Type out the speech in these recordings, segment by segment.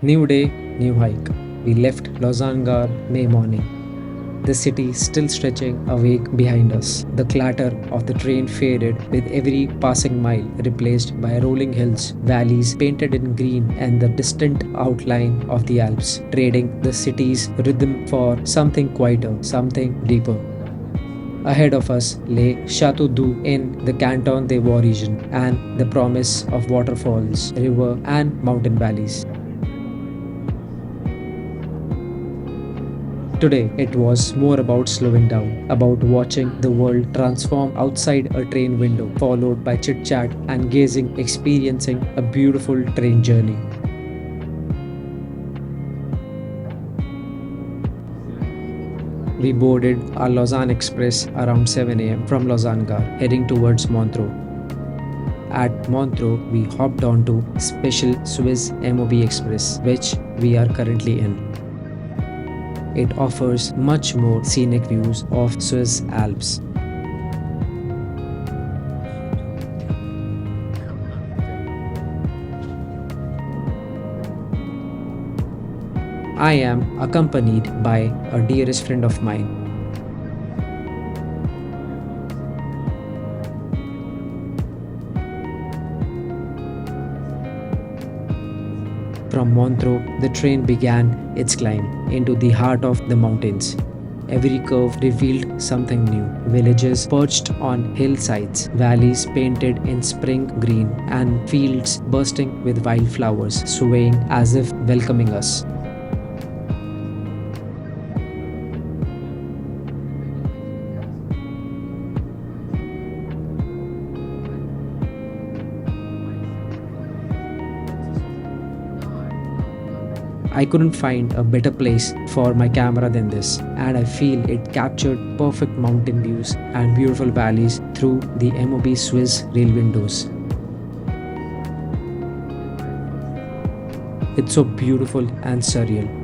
New day, new hike. We left Lausanne May morning. The city still stretching away behind us. The clatter of the train faded with every passing mile, replaced by rolling hills, valleys painted in green, and the distant outline of the Alps, trading the city's rhythm for something quieter, something deeper. Ahead of us lay Château-d'Oex in the Canton de Vaud region and the promise of waterfalls, river, and mountain valleys. Today, it was more about slowing down, about watching the world transform outside a train window, followed by chit chat and gazing, experiencing a beautiful train journey. We boarded our Lausanne Express around 7 a.m. from Lausanne Gare, heading towards Montreux. At Montreux, we hopped onto special Swiss MOB Express, which we are currently in. It offers much more scenic views of Swiss Alps. I am accompanied by a dearest friend of mine. From Montreux, the train began its climb into the heart of the mountains. Every curve revealed something new. Villages perched on hillsides, valleys painted in spring green, and fields bursting with wildflowers, swaying as if welcoming us. I couldn't find a better place for my camera than this, and I feel it captured perfect mountain views and beautiful valleys through the MOB Swiss rail windows. It's so beautiful and surreal.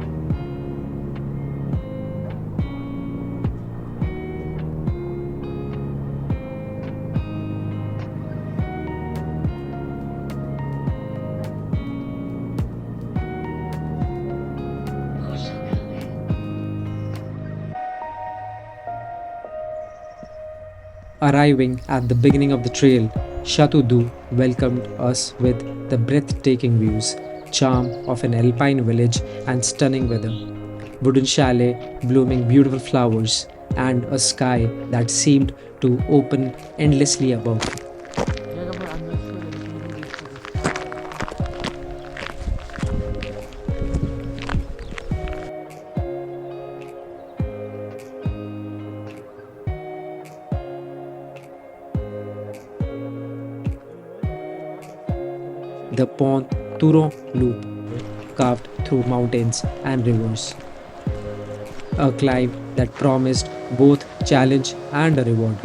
Arriving at the beginning of the trail, Château-d'Oex welcomed us with the breathtaking views, charm of an alpine village, and stunning weather. Wooden chalet blooming beautiful flowers, and a sky that seemed to open endlessly above. The Pont Turrian loop carved through mountains and rivers. A climb that promised both challenge and a reward.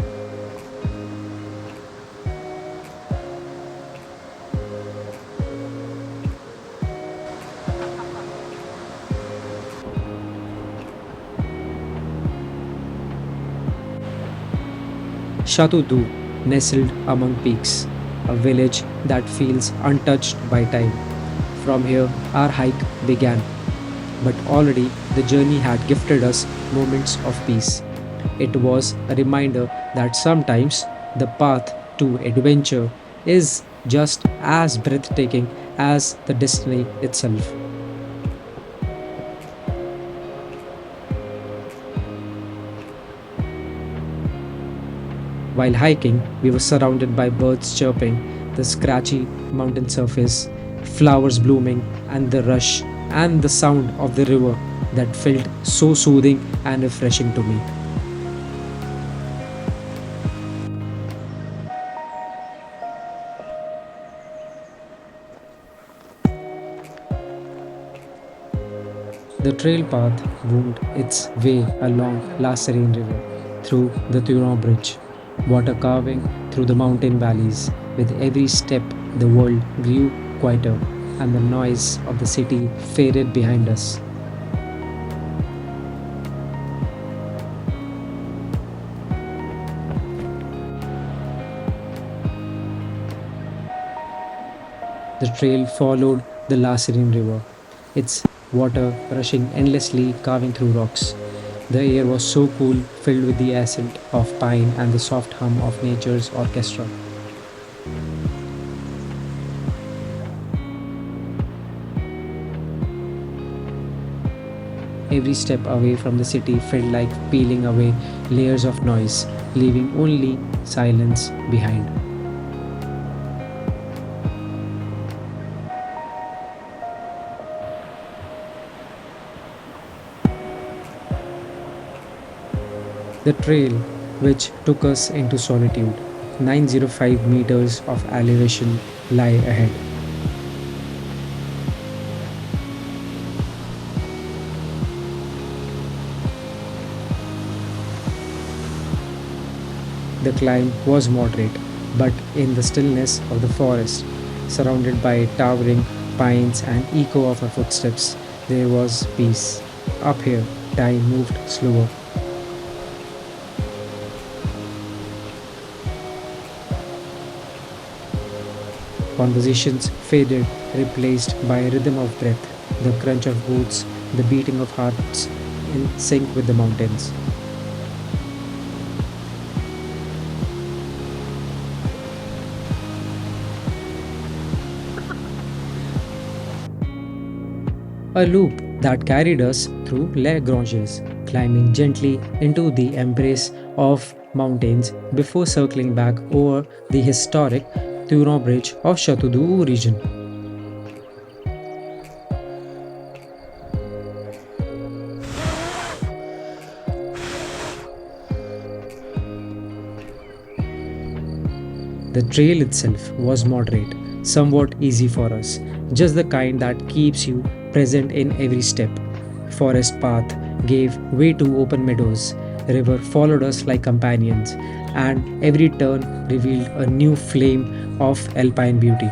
Château-d'Oex, nestled among peaks, a village that feels untouched by time. From here, our hike began, but already the journey had gifted us moments of peace. It was a reminder that sometimes the path to adventure is just as breathtaking as the destiny itself. While hiking, we were surrounded by birds chirping, the scratchy mountain surface, flowers blooming, and the rush and the sound of the river that felt so soothing and refreshing to me. The trail path wound its way along La Sarine River through the Turrian Bridge, water carving through the mountain valleys. With every step, the world grew quieter, and the noise of the city faded behind us. The trail followed the Sarine River, its water rushing endlessly, carving through rocks. The air was so cool, filled with the scent of pine and the soft hum of nature's orchestra. Every step away from the city felt like peeling away layers of noise, leaving only silence behind. The trail, which took us into solitude, 905 meters of elevation lie ahead. The climb was moderate, but in the stillness of the forest, surrounded by towering pines and echo of our footsteps, there was peace. Up here, time moved slower. Conversations faded, replaced by a rhythm of breath, the crunch of boots, the beating of hearts in sync with the mountains. A loop that carried us through Les Granges, climbing gently into the embrace of mountains before circling back over the historic Turrian bridge of Château-d'Oex region. The trail itself was moderate, somewhat easy for us, just the kind that keeps you present in every step. Forest path gave way to open meadows, river followed us like companions, and every turn revealed a new flame of alpine beauty.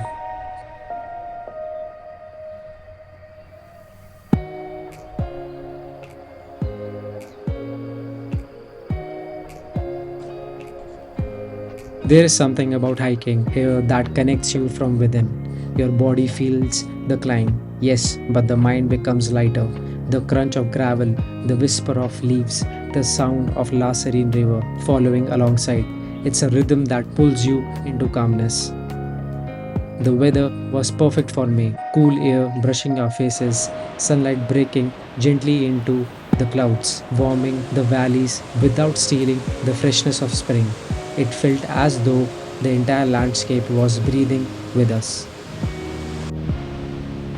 There is something about hiking here that connects you from within. Your body feels the climb, yes, but the mind becomes lighter. The crunch of gravel, the whisper of leaves, the sound of La Sarine river following alongside. It's a rhythm that pulls you into calmness. The weather was perfect for me. Cool air brushing our faces, sunlight breaking gently into the clouds, warming the valleys without stealing the freshness of spring. It felt as though the entire landscape was breathing with us.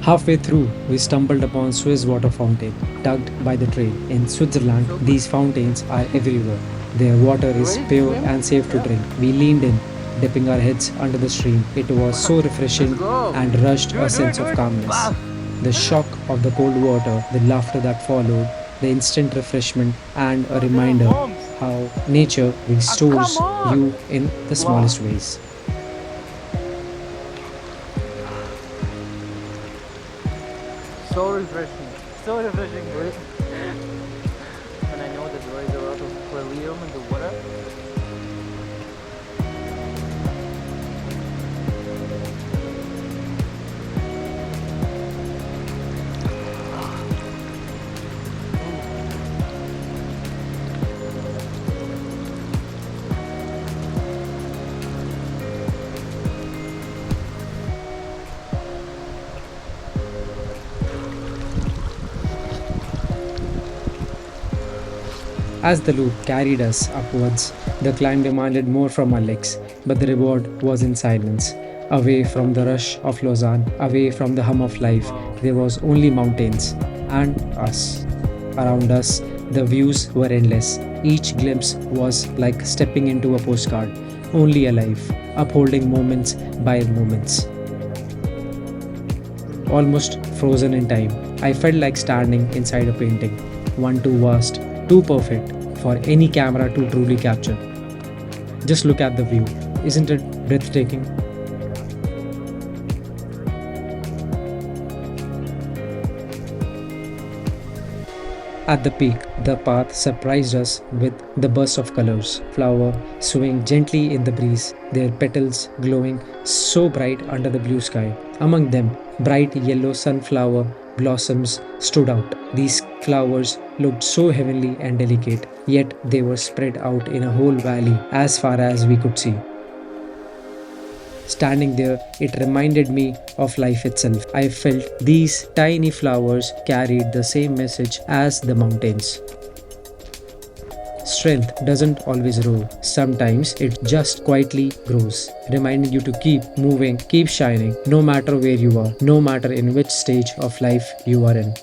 Halfway through, we stumbled upon Swiss water fountain, tugged by the trail. In Switzerland, these fountains are everywhere. Their water is pure and safe to drink. We leaned in, dipping our heads under the stream. It was so refreshing and rushed a sense of calmness. The shock of the cold water, the laughter that followed, the instant refreshment, and a reminder how nature restores you in the smallest ways. So refreshing. So refreshing, bro. And I know that there is a lot of helium in the water. As the loop carried us upwards, the climb demanded more from our legs, but the reward was in silence. Away from the rush of Lausanne, away from the hum of life, there was only mountains and us. Around us, the views were endless. Each glimpse was like stepping into a postcard, only alive, upholding moments by moments. Almost frozen in time, I felt like standing inside a painting, one too vast, too perfect for any camera to truly capture. Just look at the view. Isn't it breathtaking? At the peak, the path surprised us with the burst of colors. Flower swaying gently in the breeze, their petals glowing so bright under the blue sky. Among them, bright yellow sunflower blossoms stood out. These flowers looked so heavenly and delicate, yet they were spread out in a whole valley as far as we could see. Standing there, it reminded me of life itself. I felt these tiny flowers carried the same message as the mountains. Strength doesn't always roar. Sometimes it just quietly grows, reminding you to keep moving, keep shining, no matter where you are, no matter in which stage of life you are in.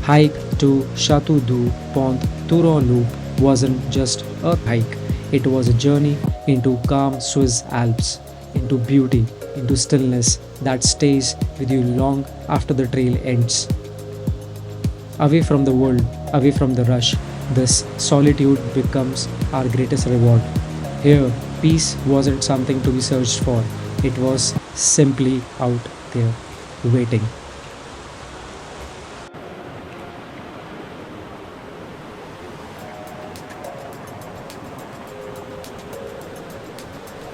Hike to Château-d'Oex Pont Turrian Loop wasn't just a hike, it was a journey into calm Swiss Alps, into beauty, into stillness that stays with you long after the trail ends. Away from the world, away from the rush, this solitude becomes our greatest reward. Here, peace wasn't something to be searched for, it was simply out there, waiting.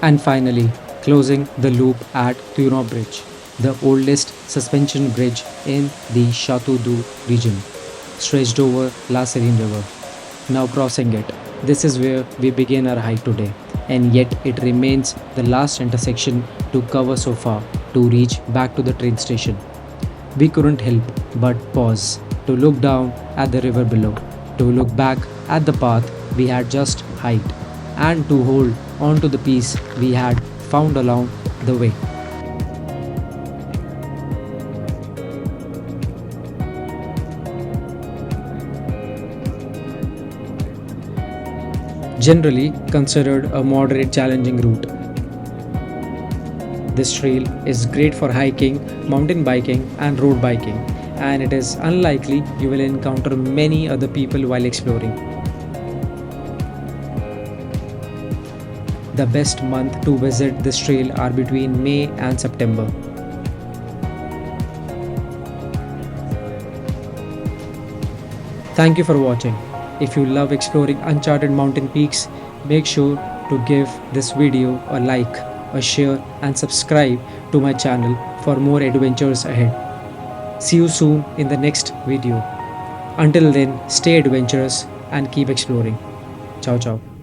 And finally, closing the loop at Turrian Bridge, the oldest suspension bridge in the Château-d'Oex region, stretched over La Sarine River. Now crossing it, this is where we begin our hike today, and yet it remains the last intersection to cover so far to reach back to the train station. We couldn't help but pause to look down at the river below, to look back at the path we had just hiked, and to hold on to the peace we had found along the way. Generally considered a moderate challenging route, this trail is great for hiking, mountain biking, and road biking, and it is unlikely you will encounter many other people while exploring. The best month to visit this trail are between May and September. Thank you for watching. If you love exploring uncharted mountain peaks, make sure to give this video a like, a share, and subscribe to my channel for more adventures ahead. See you soon in the next video. Until then, stay adventurous and keep exploring. Ciao ciao.